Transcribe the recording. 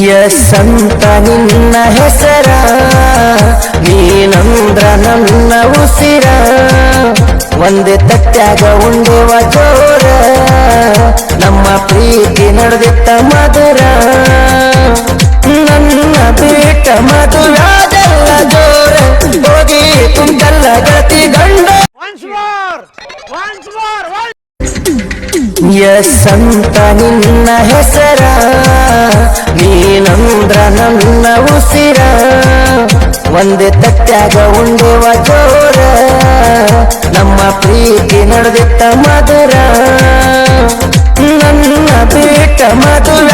ಯಸ್ಸಂತ ನಿನ್ನ ಹೆಸರ ನೀನಂದ್ರ ನನ್ನ ಉಸಿರ ಒಂದೇ ತಟ್ಟ್ಯಾಗ ಉಂಡೆವ ಜೋರ ನಮ್ಮ ಪ್ರೀತಿ ನಡೆದಿತ್ತ ಮಧುರ ನನ್ನ ಬಿಟ್ಟ ಮಧುರಾದಲ್ಲ ಜೋರ ಹೋಗಿ ತುಂಟಲ್ಲ ಗತಿ ಗಂಡ ಯಸ್ಸಂತ ನಿನ್ನ ಹೆಸರ ನೀನಂದ್ರ ನನ್ನ ಉಸಿರ ಒಂದೇ ತಟ್ಟ್ಯಾಗ ಉಂಡೆವ ಜೋರ ನಮ್ಮ ಪ್ರೀತಿ ನಡೆದಿತ್ತ ಮಧುರ ನನ್ನ ಬಿಟ್ಟ ಮಧುರ